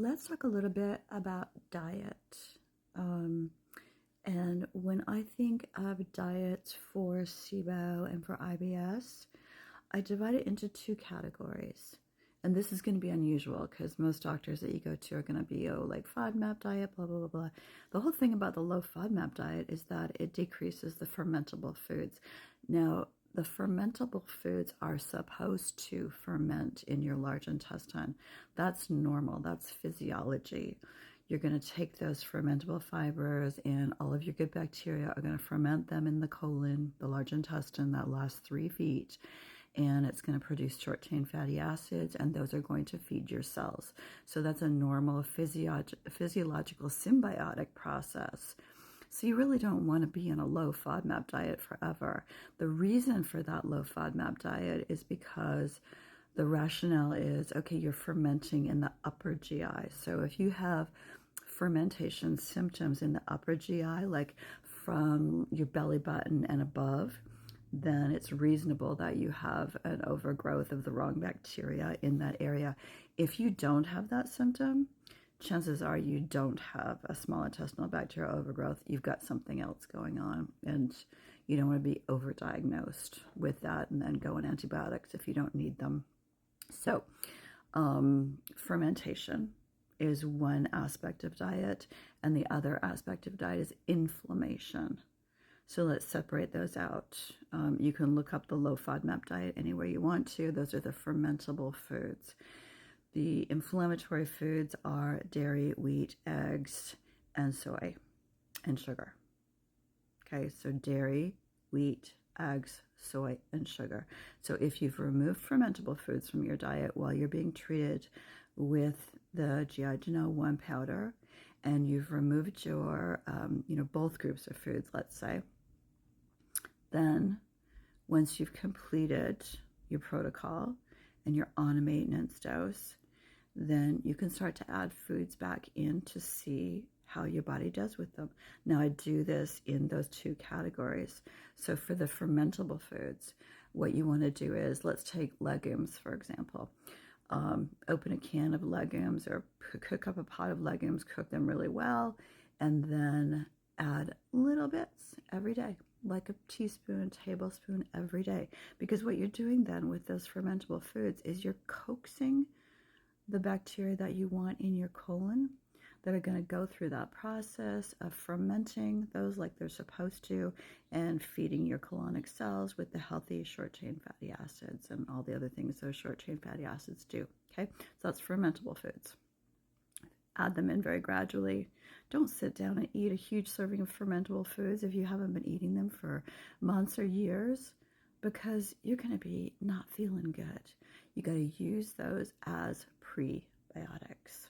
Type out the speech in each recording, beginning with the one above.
let's talk a little bit about diet. And when I think of diets for SIBO and for IBS, I divide it into two categories. And this is going to be unusual because most doctors that you go to are going to be, like Fodmap diet, blah, blah, blah, blah. The whole thing about the low Fodmap diet is that it decreases the fermentable foods. Now, the fermentable foods are supposed to ferment in your large intestine. That's normal. That's physiology. You're going to take those fermentable fibers and all of your good bacteria are going to ferment them in the colon, the large intestine, that last 3 feet. And it's going to produce short-chain fatty acids, and those are going to feed your cells. So that's a normal physiological symbiotic process. So you really don't want to be in a low FODMAP diet forever. The reason for that low FODMAP diet is because the rationale is, okay, you're fermenting in the upper GI. So if you have fermentation symptoms in the upper GI, like from your belly button and above, then it's reasonable that you have an overgrowth of the wrong bacteria in that area. If you don't have that symptom, chances are you don't have a small intestinal bacterial overgrowth. You've got something else going on, and you don't want to be overdiagnosed with that and then go on antibiotics if you don't need them. So fermentation is one aspect of diet, and the other aspect of diet is inflammation. So let's separate those out. You can look up the low FODMAP diet anywhere you want to. Those are the fermentable foods. The inflammatory foods are dairy, wheat, eggs, and soy, and sugar. Okay, so dairy, wheat, eggs, soy, and sugar. So if you've removed fermentable foods from your diet while you're being treated with the GI Geno 1 powder, and you've removed your, both groups of foods, let's say, then once you've completed your protocol and you're on a maintenance dose, then you can start to add foods back in to see how your body does with them. Now, I do this in those two categories. So for the fermentable foods, what you want to do is, let's take legumes, for example. Open a can of legumes or cook up a pot of legumes, cook them really well, and then add little bits every day, like a teaspoon, tablespoon every day. Because what you're doing then with those fermentable foods is you're coaxing the bacteria that you want in your colon that are going to go through that process of fermenting those like they're supposed to and feeding your colonic cells with the healthy short-chain fatty acids and all the other things those short-chain fatty acids do. Okay, so that's fermentable foods. Add them in very gradually. Don't sit down and eat a huge serving of fermentable foods if you haven't been eating them for months or years, because you're going to be not feeling good. You got to use those as prebiotics.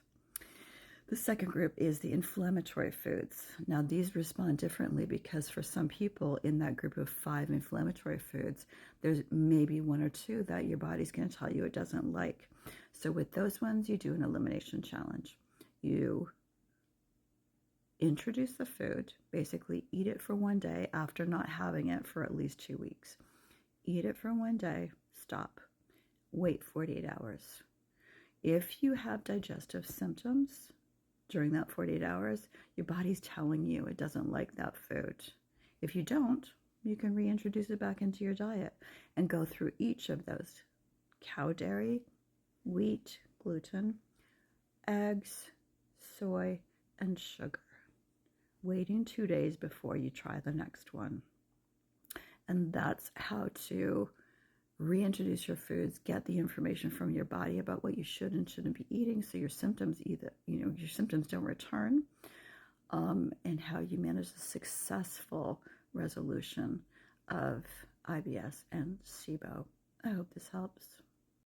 The second group is the inflammatory foods. Now, these respond differently because for some people in that group of 5 inflammatory foods, there's maybe 1 or 2 that your body's going to tell you it doesn't like. So with those ones, you do an elimination challenge. You introduce the food, basically eat it for 1 day after not having it for at least 2 weeks. Eat it for 1 day, stop, wait 48 hours. If you have digestive symptoms during that 48 hours, your body's telling you it doesn't like that food. If you don't, you can reintroduce it back into your diet and go through each of those: cow dairy, wheat, gluten, eggs, soy, and sugar, waiting 2 days before you try the next one. And that's how to reintroduce your foods, get the information from your body about what you should and shouldn't be eating, so your symptoms your symptoms don't return, and how you manage the successful resolution of IBS and SIBO. I hope this helps.